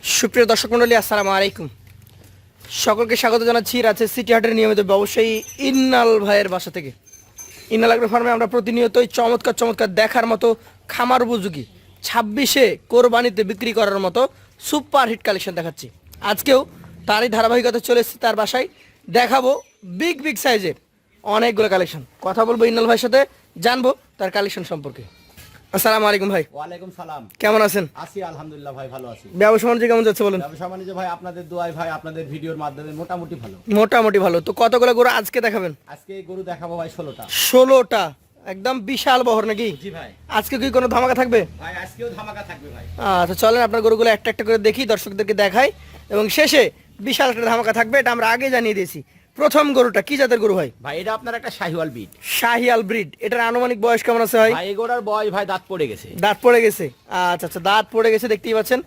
সুপ্রিয় দর্শক মণ্ডলী, আসসালামু আলাইকুম। সকলকে স্বাগত জানাচ্ছি রাজশাহী সিটি হাটের নিয়মিত ব্যবসায়ী ইন্নাল ভাইয়ের বাসা থেকে। ইন্নাল এগ্রো ফার্মে আমরা প্রতিনিয়তই চমৎকার চমৎকার দেখার মতো খামার উপযোগী 26-এ কোরবানিতে বিক্রি করার মতো সুপার হিট কালেকশন দেখাচ্ছি। আজকেও তারই ধারাবাহিকতা চলে এসেছে তার বাসায়, দেখাবো বিগ বিগ সাইজের অনেকগুলো কালেকশন। কথা বলবো ইন্নাল ভাইয়ের সাথে, জানবো তার কালেকশন সম্পর্কে। আসসালামু আলাইকুম ভাই। ওয়ালাইকুম সালাম। কেমন আছেন? আছি আলহামদুলিল্লাহ ভাই, ভালো আছি। ব্যবসা বাণিজ্য কেমন যাচ্ছে বলেন? ব্যবসা বাণিজ্য ভাই আপনাদের দোয়ায়, ভাই আপনাদের ভিডিওর মাধ্যমে মোটামুটি ভালো। মোটামুটি ভালো। তো কতগুলো গরু আজকে দেখাবেন? আজকে গরু দেখাবো ভাই 16টা। 16টা, একদম বিশাল বহর নাকি? জি ভাই। আজকে কি কোনো ধামাকা থাকবে? ভাই আজকেও ধামাকা থাকবে ভাই। আচ্ছা চলেন আপনার গরুগুলো একটা একটা করে দেখি, দর্শকদেরকে দেখাই, এবং শেষে বিশাল একটা ধামাকা থাকবে, এটা আমরা আগে জানিয়ে দিয়েছি। প্রথম গরুটা কি জাতের গরু ভাই? ভাই এটা আপনার একটা শাহিওয়াল ব্রিড। শাহিয়াল ব্রিড। এটার আনুমানিক বয়স কেমন আছে ভাই? ভাই এগোড়ার বয়স ভাই দাঁত পড়ে গেছে। দাঁত পড়ে গেছে। আচ্ছা আচ্ছা, দাঁত পড়ে গেছে, দেখতেই পাচ্ছেন।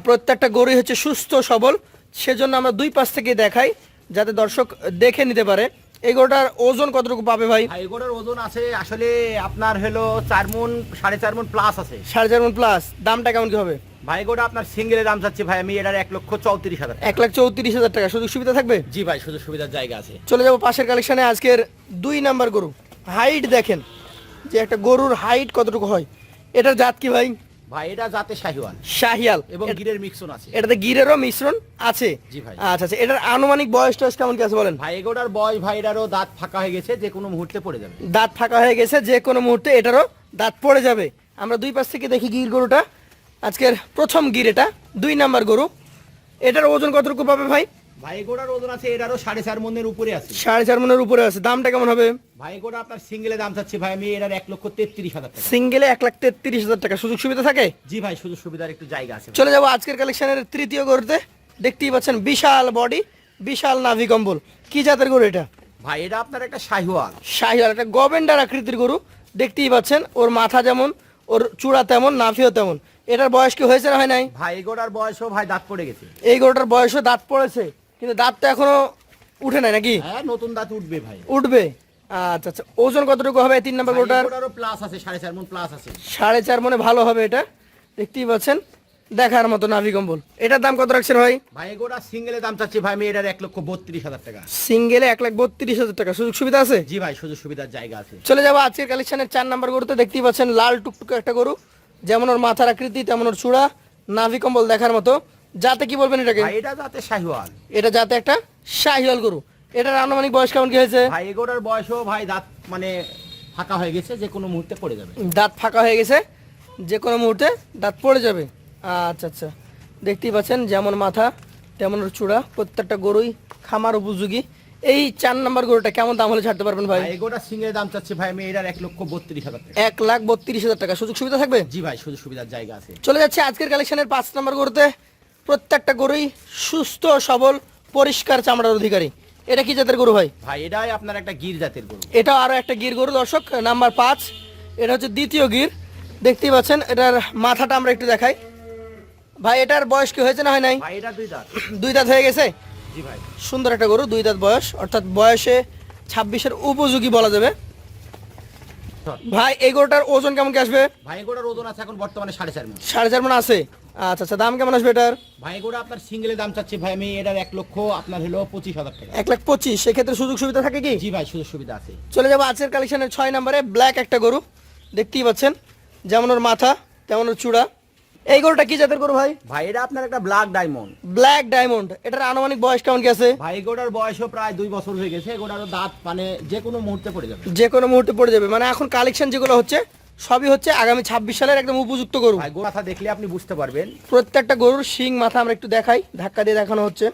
প্রত্যেকটা গরুই হচ্ছে সুস্থ সবল, সেজন্য আমরা দুই পাশ থেকে দেখাই যাতে দর্শক দেখে নিতে পারে। এই গরুটার ওজন কতটুকু পাবে ভাই? ভাই এগোড়ার ওজন আছে আসলে আপনার হলো 4 মণ 4.5 মণ প্লাস আছে। 4.5 মণ প্লাস। দামটা কেমন কি হবে? ভাই এগোড়া আপনার সিঙ্গেলের দাম চাচ্ছি ভাই আমি এটার 1,34,000 টাকা। 1,34,000 টাকা। সুযোগ সুবিধা থাকবে? জি ভাই, সুযোগ সুবিধার জায়গা আছে। চলে যাবো পাশের কালেকশনে। আজকের 2 নাম্বার গরু। হাইট দেখেন যে একটা গরুর হাইট কতটুকু হয়। এটার জাত কি ভাই? ভাই এটা জাতে শাহিওয়াল শাহিয়াল এবং গিরের মিক্সন আছে। এটাতে গিরেরও মিশ্রণ আছে। জি ভাই। আচ্ছা আচ্ছা, এটার আনুমানিক বয়স টয়স কেমন কি আছে বলেন? ভাই এগোটার বয়স ভাই এটারও দাঁত ফাঁকা হয়ে গেছে, যে কোনো মুহূর্তে পড়ে যাবে। দাঁত ফাঁকা হয়ে গেছে, যে কোনো মুহূর্তে এটারও দাঁত পড়ে যাবে। আমরা দুই পাশ থেকে দেখি গির গরুটা। আজকের প্রথম গির, এটা 2 নাম্বার গরু। এটার ওজন কতটুকু পাবে ভাই? ভাই এগোটার ওজন আছে এটারও 4.5 মণের উপরে আছে। 4.5 মণের উপরে আছে। দামটা কেমন হবে? ভাই এগোটা আপনার সিঙ্গেলে দাম চাচ্ছি ভাই আমি এটার 1,33,000 টাকা। সিঙ্গেলে 1,33,000 টাকা। সুযোগ সুবিধা থাকে? জি ভাই, সুযোগ সুবিধার একটু জায়গা আছে। চলে যাবো আজকের কালেকশনের তৃতীয় গরুতে। দেখতেই পাচ্ছেন বিশাল বডি, বিশাল নাভি কম্বল। কি জাতের গরু এটা? ভাই এটা আপনার একটা শাহিওয়াল। শাহিওয়াল, একটা গভেন্ডার আকৃতির গরু। দেখতেই পাচ্ছেন ওর মাথা যেমন, ওর চূড়া তেমন, নাভিও তেমন। এটার বয়স কি হয়েছে না হয় নাই? ভাই এগোটার বয়সও ভাই দাঁত পড়ে গেছে। এই গরুটার বয়সও দাঁত পড়েছে, কিন্তু দাঁতটা এখনো উঠে নাই নাকি? হ্যাঁ, নতুন দাঁত উঠবে ভাই। উঠবে। আচ্ছা আচ্ছা, ওজন কতটুকু হবে 3 নাম্বার গরুটার? এগোটারও প্লাস আছে, 4.5 মণ প্লাস আছে। 4.5 মণে ভালো হবে এটা। দেখতেই পাচ্ছেন দেখার মতো নাভি কম্বল। এটার দাম কত রাখছেন ভাই? ভাই এগোটা সিঙ্গেলে দাম চাচ্ছি ভাই আমি এটার 1,32,000 টাকা। সিঙ্গেলে 1,32,000 টাকা। সুযোগ সুবিধা আছে? জি ভাই, সুযোগ সুবিধার জায়গা আছে। চলে যাবো আজকের কালেকশনের 4 নাম্বার গরুতে। দেখতেই পাচ্ছেন লাল টুকটুকে একটা গরু, যেমন ওর মাথার আকৃতি তেমন ওর চূড়া, নাভি কম্বল দেখার মতো। যাতে কি বলবেন এটাকে? ভাই এটা জাতে শাহিওয়াল। এটা যাতে একটা শাহিওয়াল গরু। এটার আনুমানিক বয়স কেমন কি হয়েছে? ভাই এগোটার বয়সও ভাই দাঁত মানে ফাঁকা হয়ে গেছে, যে কোনো মুহূর্তে পড়ে যাবে। দাঁত ফাঁকা হয়ে গেছে, যে কোনো মুহূর্তে দাঁত পড়ে যাবে। আচ্ছা আচ্ছা, দেখতেই পাচ্ছেন যেমন মাথা তেমন ওর চূড়া। প্রত্যেকটা গরুই খামার উপযোগী। এই 4 নাম্বার গরুটা কেমন দাম হলে ছাড়তে পারবেন ভাই? ভাই এগোটা সিঙ্গেলের দাম চাচ্ছি ভাই আমি এটার 1,32,000 টাকা। 1,32,000 টাকা। সুযোগ সুবিধা থাকবে? জি ভাই, সুযোগ সুবিধার জায়গা আছে। চলে যাচ্ছে আজকের কালেকশনের 5 নাম্বার গরুতে। প্রত্যেকটা গরুই সুস্থ সবল পরিষ্কার চামড়ার অধিকারী। এটা কি জাতের গরু ভাই? ভাই এটাই আপনার একটা গির জাতের গরু। এটাও আরো একটা গির গরু দর্শক, নাম্বার 5। এটা হচ্ছে দ্বিতীয় গির। দেখতেই পাচ্ছেন এটার মাথাটা আমরা একটু দেখাই। ভাই এটার বয়স কি হয়েছে না হয় নাই? ভাই এটা 2 দাঁত। 2 দাঁত হয়ে গেছে। জি ভাই। সুন্দর একটা গরু, 2 দাঁত বয়স, অর্থাৎ বয়সে 26-এর উপযোগী বলা যাবে। ভাই এই গরুটার ওজন কেমন কি আসবে? ভাই এগোটার ওজন আছে এখন বর্তমানে 4.5 মণ। 4.5 মণ আছে। আচ্ছা আচ্ছা, দাম কেমন আসবে এটার? ভাই এগোটা আপনার সিঙ্গেলে দাম চাচ্ছি ভাই আমি এটার 1,00,000 আপনার হলো 25,000 টাকা। 1,25,000। সেক্ষেত্রে সুযোগ সুবিধা থাকে কি? জি ভাই, সুযোগ সুবিধা আছে। চলে যাবো আজকের কালেকশনের 6 নম্বরে। ব্ল্যাক একটা গরু। দেখতেই পাচ্ছেন যেমন ওর মাথা তেমন ওর চূড়া। এই গরুটা কি জাতের গরু ভাই? ভাই এটা আপনার একটা ব্ল্যাক ডায়মন্ড। Black diamond. এটার আনুমানিক বয়স কেমন কি আছে? ভাই এগোটার বয়সও প্রায় 2 বছর হয়ে গেছে। এগোটারও দাঁত মানে যে কোনো মুহূর্তে পড়ে যাবে। যে কোনো মুহূর্তে পড়ে যাবে। মানে এখন কালেকশন যেগুলো হচ্ছে সবই হচ্ছে আগামী 26 সালের একদম উপযুক্ত গরু। ভাই গরু মাথা দেখলে আপনি বুঝতে পারবেন। প্রত্যেকটা গরুর শিং মাথা আমরা একটু দেখাই, ধাক্কা দিয়ে দেখানো হচ্ছে।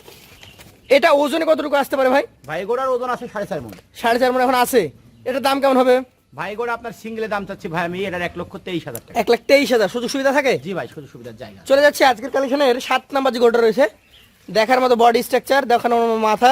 এটা ওজনে কতটুকু আসতে পারে ভাই? ভাই এগোটার ওজন আছে 4.5 মণ। 4.5 মণ এখন আছে। এটার দাম কেমন হবে? ভাই এগোটা আপনার সিঙ্গেলে দাম চাচ্ছি ভাই আমি এটার 1,23,000 টাকা। 1,23,000। সুযোগ সুবিধা থাকে? জি ভাই, সুযোগ সুবিধার জায়গা। চলে যাচ্ছে আজকের কালেকশনের 7 নাম্বার যে গরুটা রয়েছে। দেখার মতো বডি স্ট্রাকচার, দেখানোর মতো মাথা।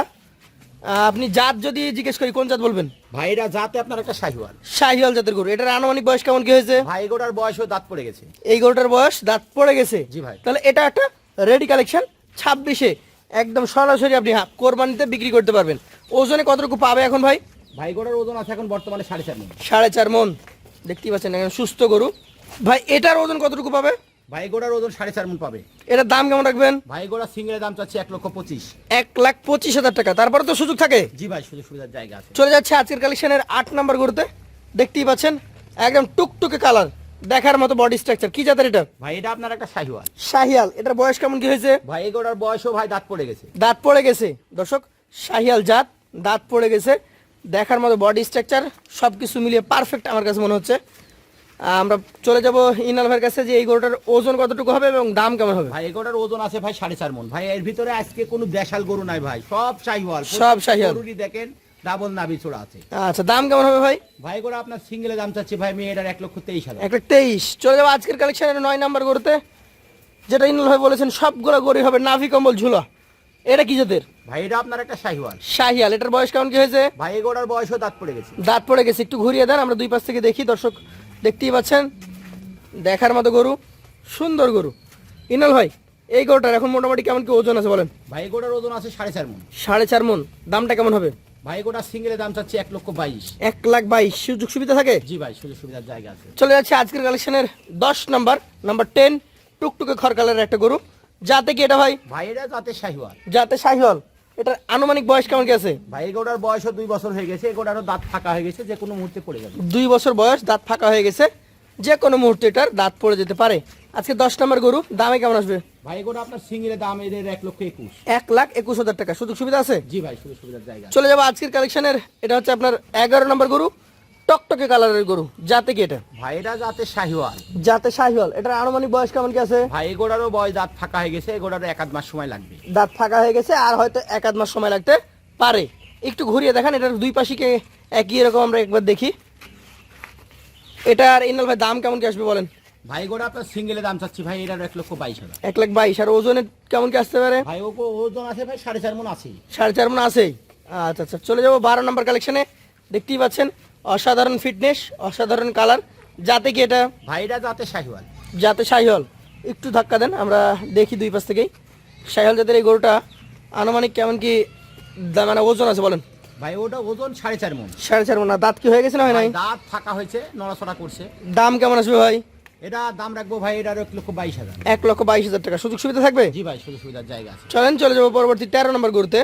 আপনি জাত যদি জিজ্ঞেস করি কোন জাত বলবেন? ভাই এটা জাতে আপনার একটা শাহিওয়াল। শাহিওয়াল জাতের গরু। এটার আনুমানিক বয়স কেমন কি হয়েছে? ভাই এগোটার বয়সও দাঁত পড়ে গেছে। এই গরুটার বয়স দাঁত পড়ে গেছে। জি ভাই। তাহলে এটা একটা রেডি কালেকশন। 26-এ একদম সরাসরি আপনি কোরবানিতে বিক্রি করতে পারবেন। ওজনে কতটুকু পাবে এখন ভাই? ভাই এগোটার ওজন আছে এখন বর্তমানে 4.5 মণ। 4.5 মণ। দেখতেই পাচ্ছেন একদম সুস্থ গরু। ভাই এটার ওজন কতটুকু পাবে? ভাই গোড়ার ওজন 4.5 মণ পাবে। এটার দাম কেমন রাখবেন? ভাই গোড়া সিঙ্গেলের দাম চাচ্ছি 1,25,000। 1,25,000 টাকা। তারপরে তো সুযোগ থাকে। জি ভাই, সুযোগ সুবিধার জায়গা আছে। চলে যাচ্ছে আজকের কালেকশনের 8 নাম্বার গরুতে। দেখতেই পাচ্ছেন একদম টুকটুকে কালার, দেখার মতো বডি স্ট্রাকচার। কি জাতের এটা? ভাই এটা আপনার একটা শাহিওয়াল। শাহিয়াল। এটার বয়স কেমন কি হয়েছে? ভাই এই গোড়ার বয়সও ভাই দাঁত পড়ে গেছে। দাঁত পড়ে গেছে দর্শক, শাহিয়াল জাত, দাঁত পড়ে গেছে, দেখার মতো বডি স্ট্রাকচার, সব কিছু মিলিয়ে পারফেক্ট আমার কাছে মনে হচ্ছে। আমরা চলে যাব ইনাল ভাইয়ের কাছে যে এই গরুটার ওজন কতটুকু হবে এবং দাম কেমন হবে। ভাই এই গোড়ার ওজন আছে ভাই 4.5 মণ। ভাই এর ভিতরে আজকে কোনো দেশাল গরু নাই ভাই, সব শাহিওয়াল। সব শাহিওয়াল। গরুরই দেখেন ডাবল নাভি চূড়া আছে। আচ্ছা, দাম কেমন হবে ভাই? ভাই গোড়া আপনার সিঙ্গেলের দাম চাচ্ছি ভাই আমি এটার 1,23,000। 1,23,000। চলে যাবো আজকের কালেকশনের 9 নাম্বার গরুতে, যেটা ইনাল ভাই বলেছেন সবগুলো গরু হবে নাভি কম্বল ঝুলা। এটা কি জাতের? ভাই এটা আপনার একটা শাহিওয়াল। শাহিয়াল। এটার বয়স কেমন কি হয়েছে? ভাই এই গোড়ার বয়সও দাঁত পড়ে গেছে। দাঁত পড়ে গেছে। একটু ঘুরিয়ে দেন, আমরা দুই পাশ থেকে দেখি। দর্শক দেখতেই পাচ্ছেন দেখার মতো গরু, সুন্দর গরু। ইনাল ভাই এই গরুটার এখন মোটামুটি কেমন কি ওজন আছে বলেন? ভাই এই গোড়ার ওজন আছে 4.5 মণ। 4.5 মণ। দামটা কেমন হবে? ভাই গোড়া সিঙ্গেলের দাম চাচ্ছি 1,22,000। 1,22,000। সুযোগ সুবিধা থাকে? জি ভাই, সুযোগ সুবিধার জায়গা আছে। চলে যাচ্ছে আজকের কালেকশনের 10 নাম্বার, নাম্বার 10, টুকটুকে খড়কালের একটা গরু। যাতে কি এটা ভাই? ভাই এটা জাতে শাহিওয়াল। যাতে শাহিওয়াল। এটার আনুমানিক বয়স কেমন কি আছে? ভাই এই গোড়ার বয়সও 2 বছর হয়ে গেছে। এই গোড়ারও দাঁত ফাঁকা হয়ে গেছে, যে কোনো মুহূর্তে পড়ে যাবে। 2 বছর বয়স, দাঁত ফাঁকা হয়ে গেছে, যে কোনো মুহূর্তে এটার দাঁত পড়ে যেতে পারে। আজকে 10 নাম্বার গরু, দামে কেমন আসবে? ভাই এই গোড়া আপনার সিঙ্গেলের দাম এদের 1,21,000। 1,21,000 টাকা। সুযোগ সুবিধা আছে? জি ভাই, সুযোগ সুবিধার জায়গা আছে। চলে যাবো আজকের কালেকশনের, এটা হচ্ছে আপনার 11 নম্বর গরু, টকটকে কালারের গরু। যাতে কি এটা? ভাই এটা জাতে শাহিওয়াল। যাতে শাহিওয়াল। এটার আনুমানিক বয়স কেমন কি আছে? ভাই এই গোড়ারও বয়স দাঁত ফাঁকা হয়ে গেছে। এই গোড়ারও 1 আধ মাস সময় লাগবে। দাঁত ফাঁকা হয়ে গেছে আর হয়তো 1 আধ মাস সময় লাগতে পারে। একটু ঘুরিয়ে দেখান, এটার দুই পাশিকে একই রকম আমরা একবার দেখি। এটার ইনাল ভাই দাম কেমন কি আসবে বলেন? ভাই গোড়া আপনার সিঙ্গেলের দাম চাচ্ছি ভাই এটার 1,22,000। 1,22,000। আর ওজনের কেমন কি আসতে পারে? ভাই ওজন আছে ভাই 4.5 মণ আছে। 4.5 মণ আছেই। আচ্ছা আচ্ছা, চলে যাবো 12 নম্বর কালেকশনে। দেখতেই পাচ্ছেন অসাধারণ ফিটনেস, অসাধারণ কালার। যাতে কি এটা? ভাই এটা জাতে শাহিওয়াল। যাতে শাহিওয়াল। একটু ধাক্কা দেন, আমরা দেখি দুই পাশ থেকেই। শাহিওয়াল জাতের এই গরুটা আনুমানিক কেমন কি মানে ওজন আছে বলেন? ভাই ওটা ওজন 4.5 মণ। 4.5 মণ। দাঁত কি হয়ে গেছে না হয় নাই? দাঁত ফাঁকা হয়েছে, নড়াচড়া করছে। দাম কেমন আসবে ভাই? এটা দাম রাখবো ভাই এটার 1,22,000। 1,22,000 টাকা। সুযোগ সুবিধা থাকবে? জি ভাই, সুযোগ সুবিধার জায়গা আছে। চলেন চলে যাবো পরবর্তী 13 নম্বর গরুতে।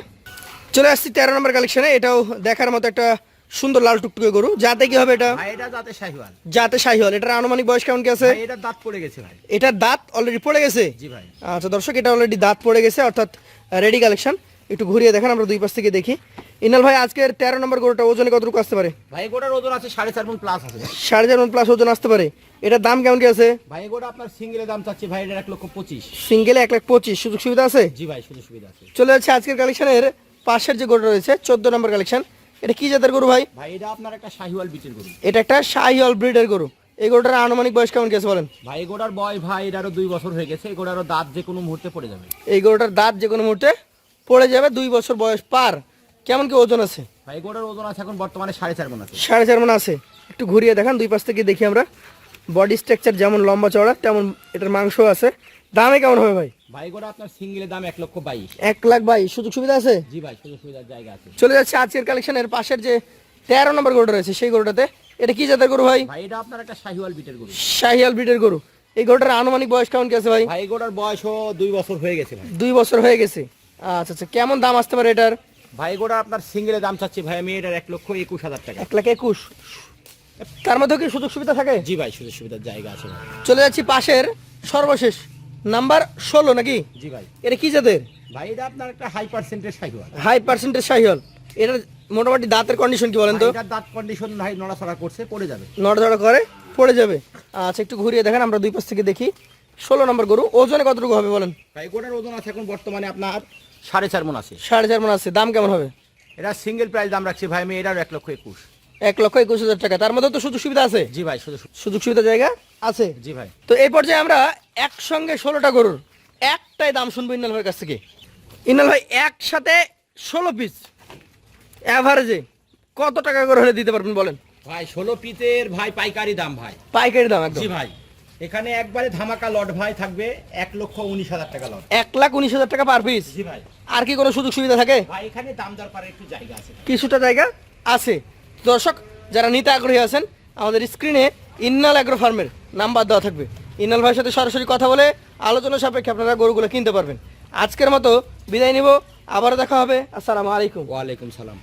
চলে আসছি 13 নম্বর কালেকশনে। এটাও দেখার মতো একটা সুন্দর লাল টুকটুকে গরু। যাতে কি হবে এটা? ভাই এটা জাতে শাহিওয়াল। যাতে শাহিওয়াল। এটার আনুমানিক বয়স কেমন কি আছে? ভাই এটার দাঁত পড়ে গেছে ভাই। এটার দাঁত অলরেডি পড়ে গেছে? জি ভাই। আচ্ছা দর্শক, এটা অলরেডি দাঁত পড়ে গেছে, অর্থাৎ রেডি কালেকশন। একটু ঘুরিয়ে দেখেন, আমরা দুই পাশ থেকে দেখি। ইনাল ভাই আজকের 13 নম্বর গরুটা ওজনে কতটুকু আসতে পারে? ভাই গোটার ওজন আছে 4.5 মণ প্লাস আছে। 4.5 মণ প্লাস ওজন আসতে পারে। এটার দাম কেমন কি আছে? ভাই গোটা আপনার সিঙ্গেলের দাম চাচ্ছি ভাই এটার 1,25,000। সিঙ্গেলে 1,25,000। সুযোগ সুবিধা আছে? জি ভাই, সুযোগ সুবিধা আছে। চলে যাচ্ছে আজকের কালেকশনের পাশের যে গরুটা রয়েছে 14 নম্বর কালেকশন। এটা কি জাতের গরু ভাই? ভাই এটা আপনার একটা শাহিওয়াল বিটের গরু। এটা একটা শাহিওয়াল ব্রিডের গরু। এই গরুটার আনুমানিক বয়স কেমন গেছে বলেন? ভাই গোটার বয়স ভাই এটারও 2 বছর হয়ে গেছে। এই গোটারও দাঁত যে কোনো মুহূর্তে পড়ে যাবে। এই গরুটার দাঁত যে কোনো মুহূর্তে পড়ে যাবে। 2 বছর বয়স পার। কেমন কি ওজন আছে? ভাই গোটার ওজন আছে এখন বর্তমানে 4.5 মণ আছে। 4.5 মণ আছে। একটু ঘুরিয়ে দেখান, দুই পাশ থেকে দেখি আমরা। বডি স্ট্রাকচার যেমন লম্বা চওড়া, তেমন এটার মাংস আছে। দামে কেমন হবে ভাই? ভাই গোটা আপনার সিঙ্গেলের দাম 1,22,000। 1,22,000। সুযোগ সুবিধা আছে? জি ভাই, সুযোগ সুবিধার জায়গা আছে। চলে যাচ্ছে আজকের কালেকশনের পাশের যে 13 নম্বর গরুটা রয়েছে সেই গরুটাতে। এটা কি জাতের গরু ভাই? ভাই এটা আপনার একটা শাহিওয়াল বিটের গরু। শাহিয়াল ব্রিডের গরু। এই গরুটার আনুমানিক বয়স কেমন কি আছে ভাই? ভাই গোটার বয়সও 2 বছর হয়ে গেছে ভাই। 2 বছর হয়ে গেছে। আচ্ছা আচ্ছা, কেমন দাম আসতে পারে এটার? ভাই গোটা আপনার সিঙ্গেলের দাম চাচ্ছি ভাই আমি এটার 1,21,000 টাকা। 1,21,000। তার মধ্যে কি সুযোগ সুবিধা থাকে? জি ভাই, সুযোগ সুবিধার জায়গা আছে ভাই। চলে যাচ্ছি পাশের সর্বশেষ নাম্বার 16 নাকি? জি ভাই। এটা কি জাতের? ভাই এটা আপনার একটা high percentage Sahiwal. High percentage Sahiwal. এটার মোটামুটি দাঁতের কন্ডিশন কি বলেন তো? এটার দাঁত কন্ডিশন ভাই নড়াচড়া করছে, পড়ে যাবে। নড়াচড়া করে পড়ে যাবে। আচ্ছা একটু ঘুরিয়ে দেখেন, আমরা দুই পাশ থেকে দেখি। 16 নম্বর গরু। ওজনে কতটুকু হবে বলেন? ভাই গোটার ওজন আছে এখন বর্তমানে আপনার 4.5 মণ আছে। 4.5 মণ আছে। দাম কেমন হবে? এটা সিঙ্গেল প্রাইস দাম রাখছি ভাই আমি এটার 1,21,000। 1,21,000 টাকা। তার মধ্যে তো সুযোগ সুবিধা আছে? জি ভাই, সুযোগ সুবিধা জায়গা আছে। জি ভাই। তো এই পর্যায়ে আমরা একসঙ্গে 16টা গরুর একটাই দাম শুনবো ইনাল ভাইয়ের কাছ থেকে। ইনাল ভাই একসাথে 16 পিস অ্যাভারেজে কত টাকা করে হলে দিতে পারবেন বলেন? ভাই 16 পিসের ভাই পাইকারি দাম ভাই। পাইকারি দাম একদম। জি ভাই, এখানে একবারে ধামাকা লট ভাই থাকবে 1,19,000 টাকা লট। 1,19,000 টাকা পার পিস। জি ভাই। আর কি কোনো সুযোগ সুবিধা থাকে? ভাই এখানে দাম দর পারে একটু জায়গা আছে। কিছুটা জায়গা আছে। দর্শক যারা নিতে আগ্রহী আছেন, আমাদের স্ক্রিনে ইন্নাল অ্যাগ্রো ফার্মের নাম্বার দেওয়া থাকবে। ইনাল ভাইয়ের সাথে সরাসরি কথা বলে আলোচনা সাপেক্ষে আপনারা গরুগুলো কিনতে পারবেন। আজকের মতো বিদায় নিব, আবারও দেখা হবে। আসসালামু আলাইকুম। ওয়ালাইকুম সালাম।